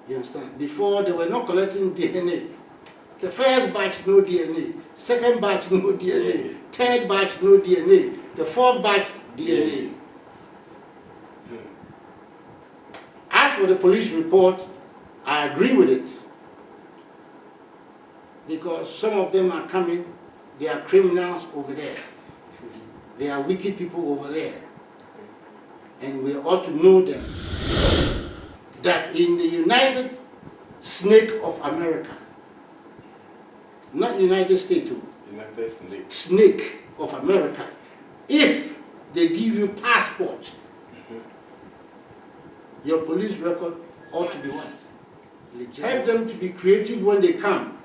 You understand? Before, they were not collecting DNA. The first batch, no DNA. Second batch, no DNA. Third batch, no DNA. The fourth batch, DNA. As for the police report, I agree with it. Because some of them are coming, they are criminals over there. They are wicked people over there. And we ought to know them. That in the United Snake of America, not United States, United Snake. Snake of America, if they give you passport, your police record ought to be what? Help them to be creative when they come.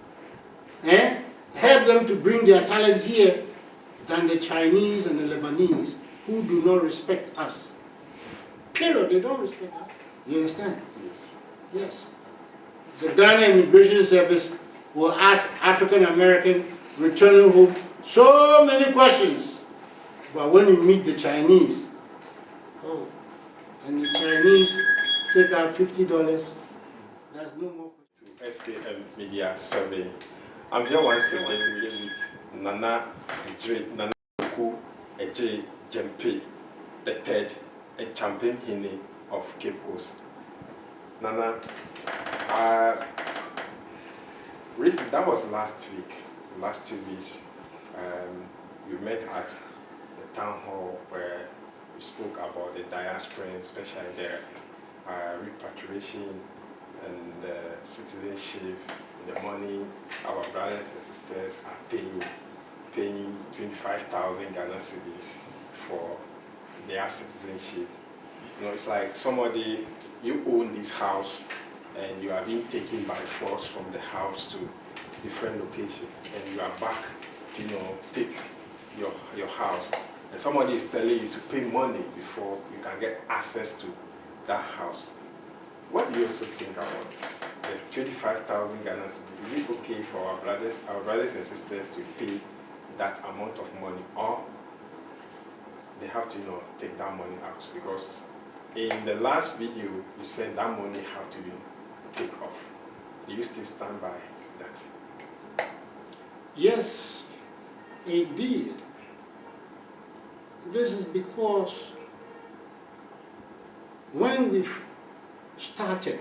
Help them to bring their talent here than the Chinese and the Lebanese who do not respect us. Period. They don't respect us. You understand? Yes. The Ghana Immigration Service will ask African American returning home so many questions. But when you meet the Chinese, oh, and the Chinese take out $50, there's no more. To S.K.M Media Survey. I'm here once again with Kweku Egyir Gyepi III, a Akyenpemhen of Cape Coast. Nana, that was last week, last 2 weeks. You met at the town hall where we spoke about the diaspora, especially the repatriation and citizenship, the money our brothers and sisters are paying 25,000 Ghana cedis for their citizenship. You know, it's like somebody, you own this house and you are being taken by force from the house to different locations, and you are back to, you know, take your house, and somebody is telling you to pay money before you can get access to that house. What do you also think about this? The 25,000 Ghana cedis, is it okay for our brothers and sisters to pay that amount of money, or they have to, you know, take that money out? Because in the last video, you said that money have to be taken off. Do you still stand by that? Yes, indeed. This is because when we've started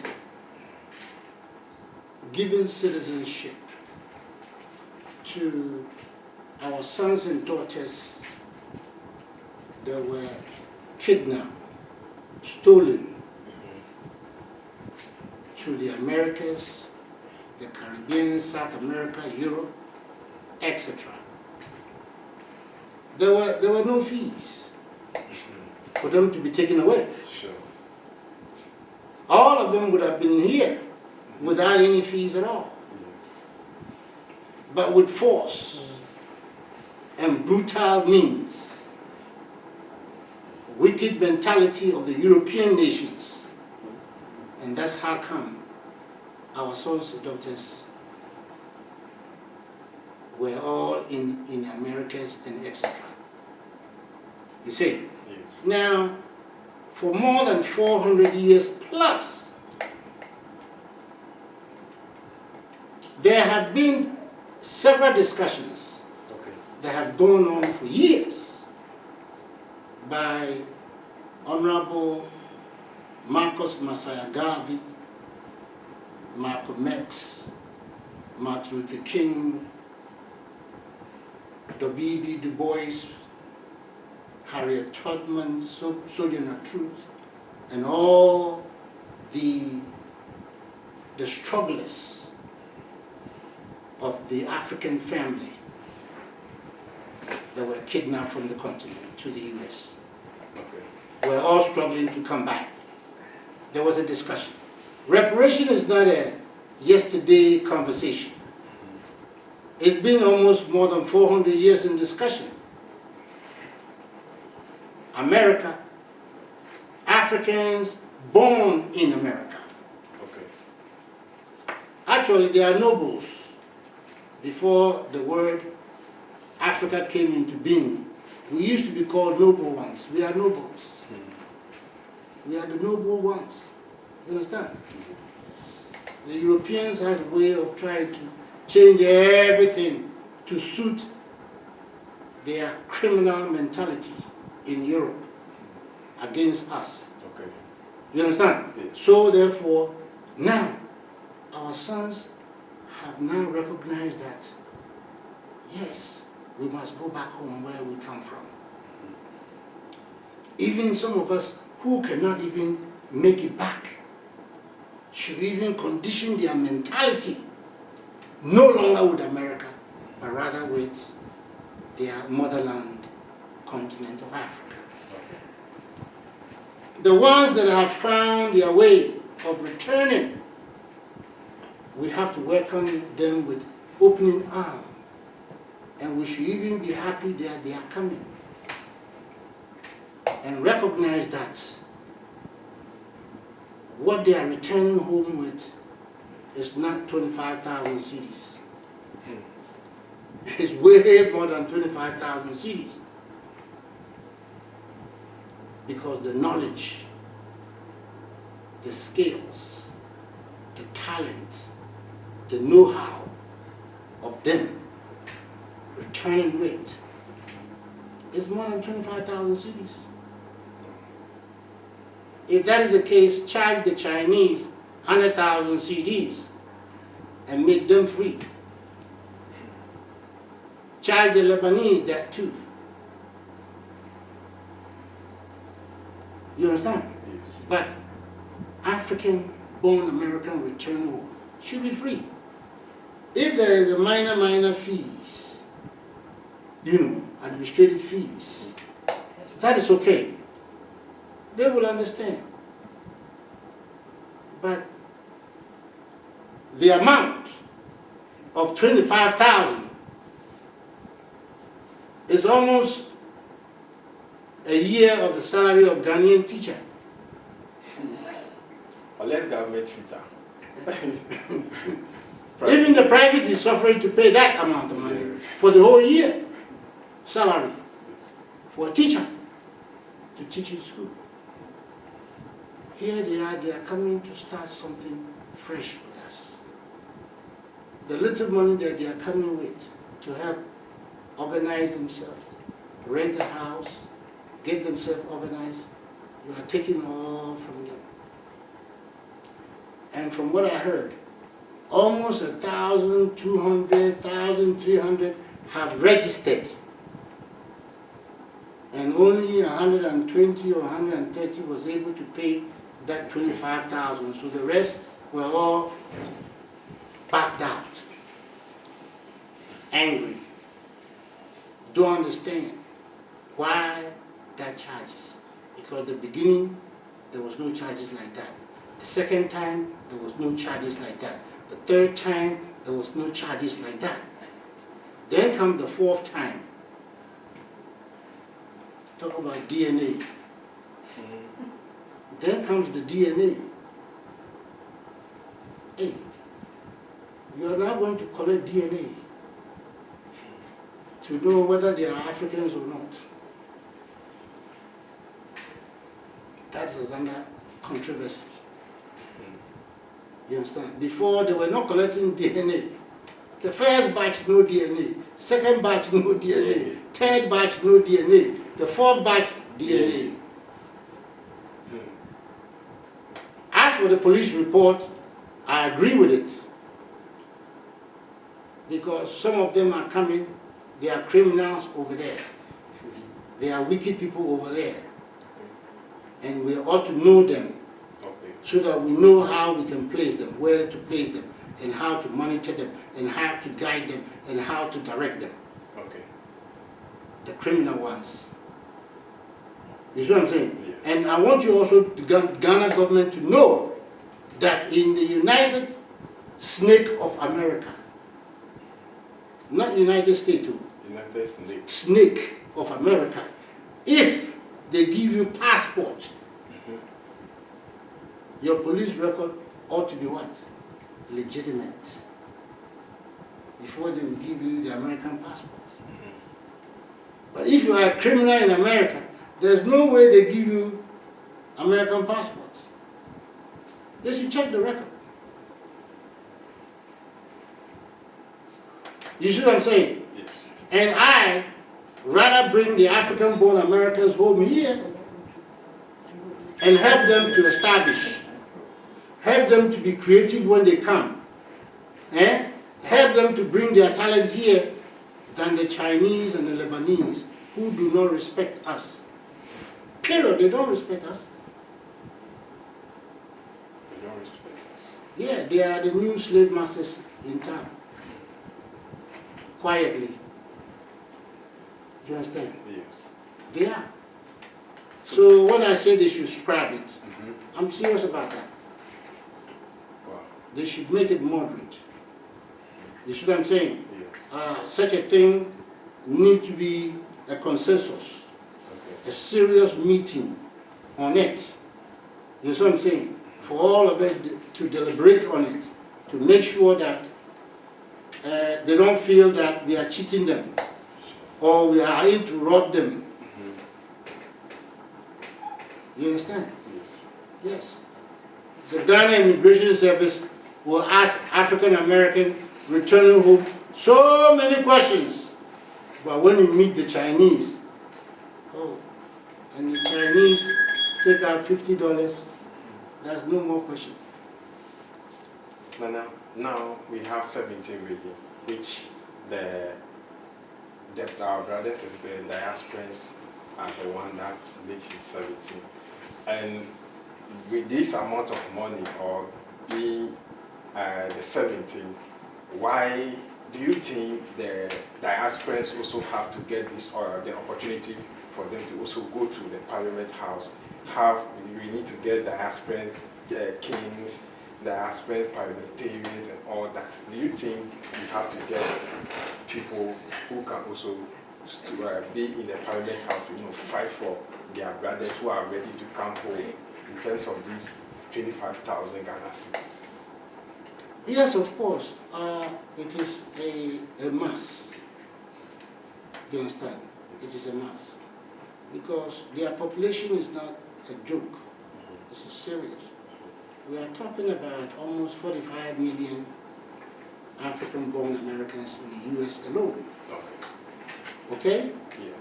giving citizenship to our sons and daughters that were kidnapped, stolen to the Americas, the Caribbean, South America, Europe, etc. There were no fees for them to be taken away. Sure. All of them would have been here without any fees at all. Yes. But with force and brutal means, wicked mentality of the European nations. And that's how come our sons and daughters were all in the Americas and etc. You see? Yes. Now, for more than 400 years plus, there have been several discussions that have gone on for years by Honorable Marcus Messiah Garvey, Malcolm X, Martin Luther King, W.E.B. Du Bois, Harriet Tubman, Sojourner Truth, and all the strugglers of the African family that were kidnapped from the continent to the U.S. We're all struggling to come back. There was a discussion. Reparation is not a yesterday conversation. It's been almost more than 400 years in discussion. America, Africans born in America. Actually, they are nobles. Before the word Africa came into being, we used to be called noble ones. We are nobles. We are the noble ones. You understand? Yes. The Europeans has a way of trying to change everything to suit their criminal mentality in Europe against us. Okay. You understand? Yes. So therefore, now our sons have now recognized that, yes, we must go back home where we come from. Even some of us who cannot even make it back should even condition their mentality no longer with America, but rather with their motherland continent of Africa. The ones that have found their way of returning, we have to welcome them with opening arms. And we should even be happy that they are coming. And recognize that what they are returning home with is not 25,000 cedis. It's way more than 25,000 cedis. Because the knowledge, the skills, the talent, the know-how of them returning with is more than 25,000 cedis. If that is the case, charge the Chinese 100,000 cedis and make them free. Charge the Lebanese that too. You understand? Yes. But African-born American return home should be free. If there is a minor fees, administrative fees, that is okay. They will understand. But the amount of 25,000 is almost a year of the salary of Ghanaian teacher. Unless government teacher. Even the private is suffering to pay that amount of money for the whole year salary for a teacher to teach in school. Here they are coming to start something fresh with us. The little money that they are coming with to help organize themselves, rent a house, get themselves organized, you are taking all from them. And from what I heard, almost 1,200, 1,300 have registered. And only 120 or 130 was able to pay that 25,000. So the rest were all backed out, angry, don't understand why that charges. Because the beginning, there was no charges like that. The second time, there was no charges like that. The third time, there was no charges like that. Then comes the fourth time. Talk about DNA. Then comes the DNA. Hey, you are now going to collect DNA to know whether they are Africans or not. That's another controversy. You understand? Before, they were not collecting DNA. The first batch, no DNA. Second batch, no DNA. Third batch, no DNA. The fourth batch, DNA. As for the police report, I agree with it. Because some of them are coming, they are criminals over there. They are wicked people over there. And we ought to know them. So that we know how we can place them, where to place them, and how to monitor them, and how to guide them, and how to direct them. Okay. The criminal ones. You see what I'm saying? Yes. And I want you also, the Ghana government, to know that in the United Snake of America, not United States, United Snake. Snake of America, if they give you passports, your police record ought to be what? Legitimate. Before they will give you the American passport. But if you are a criminal in America, there's no way they give you American passports. They should check the record. You see what I'm saying? Yes. And I rather bring the African-born Americans home here and help them to establish, help them to be creative when they come, help them to bring their talent here than the Chinese and the Lebanese who do not respect us. Period. They don't respect us. They don't respect us. Yeah, they are the new slave masters in town. Quietly. You understand? Yes. They are. So when I say they should scrap it, I'm serious about that. Wow. They should make it moderate. You see what I'm saying? Yes. Such a thing need to be a consensus, Okay. a serious meeting on it. You see what I'm saying? For all of it to deliberate on it, to make sure that they don't feel that we are cheating them or we are in to rob them. You understand? Yes. Yes. The Ghana Immigration Service will ask African American returning home so many questions. But when you meet the Chinese, oh, and the Chinese take out $50, there's no more question. Now we have 17 regions, which our brothers and sisters, the diasporans, are the one that makes it 17. And with this amount of money, or being the 17, why do you think the diasporans also have to get this, or the opportunity for them to also go to the Parliament House? We need to get diasporans, kings, diasporans, parliamentarians, and all that. Do you think we have to get people who can also be in the Parliament House to fight for their brothers who are ready to come home in terms of these 25,000 Ghana cedis? Yes, of course. It is a must. You understand? It is a must. Because their population is not a joke. This is serious. We are talking about almost 45 million African-born Americans in the U.S. alone. Okay? Yeah.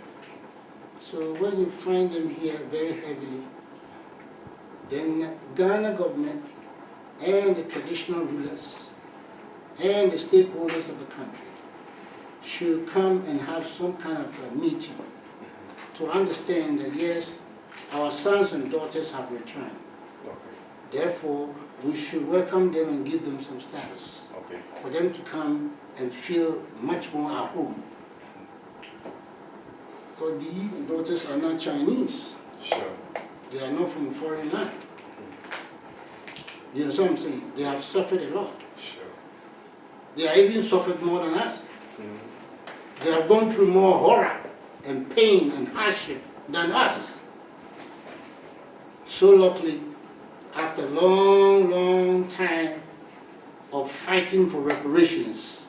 So when you find them here very heavily, then Ghana government and the traditional rulers and the stakeholders of the country should come and have some kind of a meeting to understand that yes, our sons and daughters have returned. Okay. Therefore, we should welcome them and give them some status. Okay. For them to come and feel much more at home. Because the daughters are not Chinese. Sure. They are not from a foreign land. You know what I'm saying? They have suffered a lot. Sure. They have even suffered more than us. They have gone through more horror and pain and hardship than us. So luckily, after a long, long time of fighting for reparations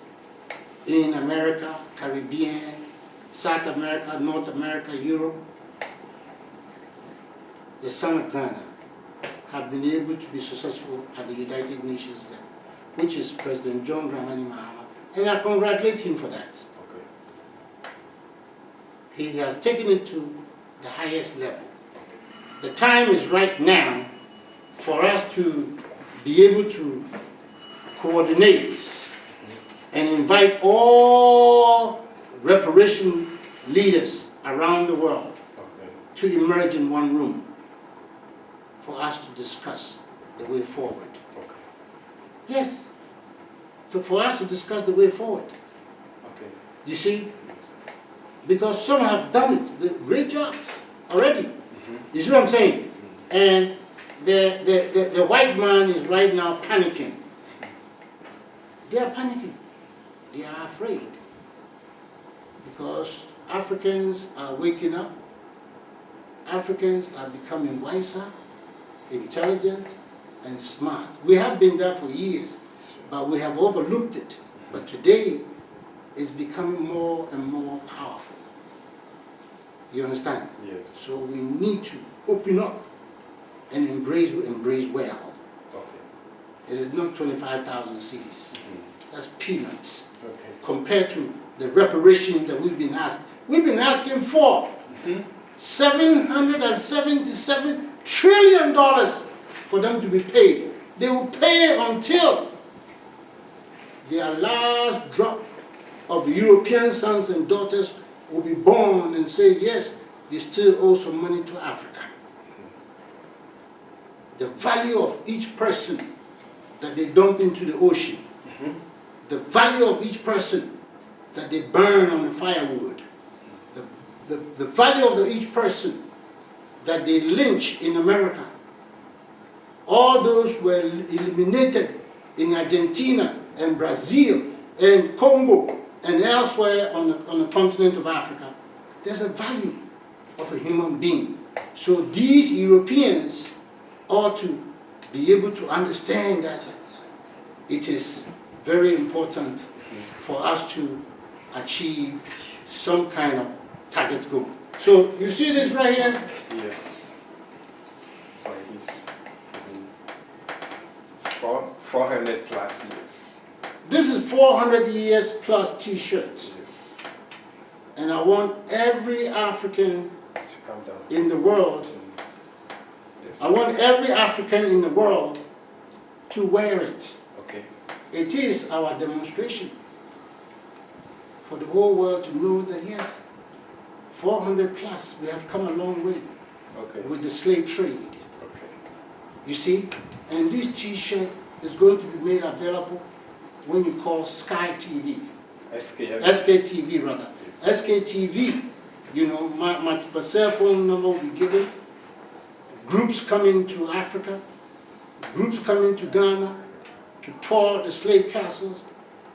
in America, Caribbean, South America, North America, Europe, the son of Ghana have been able to be successful at the United Nations level, which is President John Dramani Mahama, and I congratulate him for that. Okay. He has taken it to the highest level. The time is right now for us to be able to coordinate and invite all reparation leaders around the world to emerge in one room for us to discuss the way forward. Okay. Yes, for us to discuss the way forward. Okay. You see, because some have done it, great jobs already. You see what I'm saying? And the white man is right now panicking. They are panicking. They are afraid. Because Africans are waking up. Africans are becoming wiser, intelligent, and smart. We have been there for years, but we have overlooked it. But today, it's becoming more and more powerful. You understand? Yes. So we need to open up and embrace well. Okay. It is not 25,000 cities. That's peanuts compared to the reparations that we've been asking. We've been asking for $777 trillion for them to be paid. They will pay until their last drop of the European sons and daughters will be born and say, yes, you still owe some money to Africa. The value of each person that they dump into the ocean, the value of each person that they burn on the firewood, the value of each person that they lynch in America. All those were eliminated in Argentina and Brazil and Congo and elsewhere on the continent of Africa. There's a value of a human being. So these Europeans ought to be able to understand that it is very important for us to achieve some kind of target goal. So you see this right here? Yes. So it's 400 plus years. This is 400 years plus t-shirts. Yes. And I want every African in the world, yes. I want every African in the world to wear it. Okay. It is our demonstration for the whole world to know that yes, 400 plus, we have come a long way with the slave trade. Okay. You see? And this t-shirt is going to be made available when you call Sky TV. SK rather. Yes. SK TV, you know, my cell phone number will be given. Groups coming to Africa, groups coming to Ghana to tour the slave castles.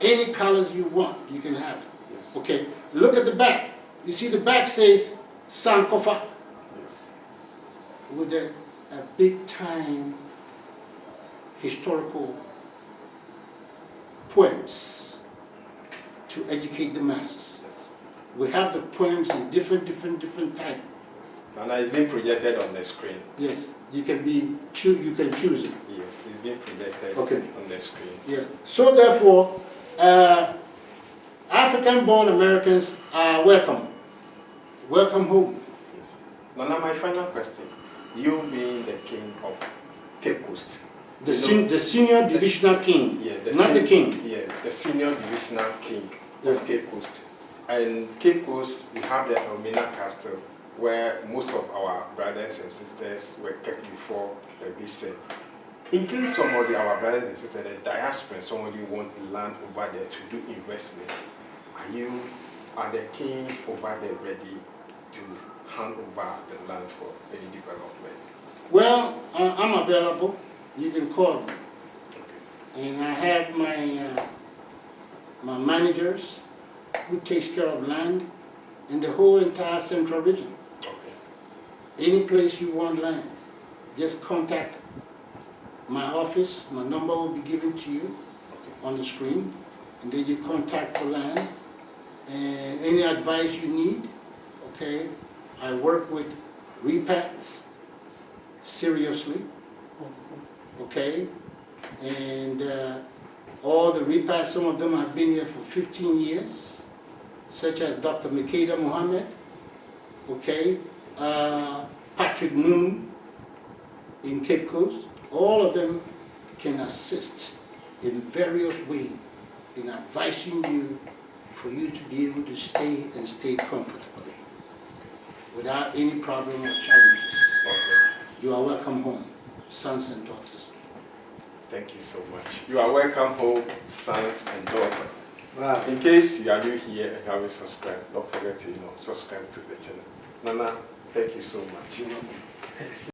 Any colors you want, you can have it. Yes. Okay, look at the back. You see the back says Sankofa. Yes. With a big time historical poems to educate the masses. Yes. We have the poems in different types. And it's being projected on the screen. Yes, you can choose it. Yes, it's being projected on the screen. Yeah. So therefore, African-born Americans are welcome. Welcome home. Yes. Now my final question. You being the king of Cape Coast. The senior divisional king, not the king. Yeah, the senior divisional king of Cape Coast. And Cape Coast, we have the Elmina Castle, where most of our brothers and sisters were kept before the BC. In case somebody, our brothers and sisters, the diaspora, somebody want land over there to do investment, are the kings over there ready to hand over the land for any development? Well, I'm available. You can call me. Okay. And I have my managers who takes care of land in the whole entire central region. Okay. Any place you want land, just contact my office. My number will be given to you on the screen, and then you contact for land. And any advice you need, okay? I work with repats seriously, okay? And all the repats, some of them have been here for 15 years, such as Dr. Makeda Mohammed, okay? Patrick Moon in Cape Coast. All of them can assist in various ways in advising you for you to be able to stay comfortably without any problem or challenges. Okay. You are welcome home, sons and daughters. Thank you so much. You are welcome home, sons and daughters. Wow. In case you are new here and haven't subscribed, don't forget to subscribe to the channel. Nana, thank you so much.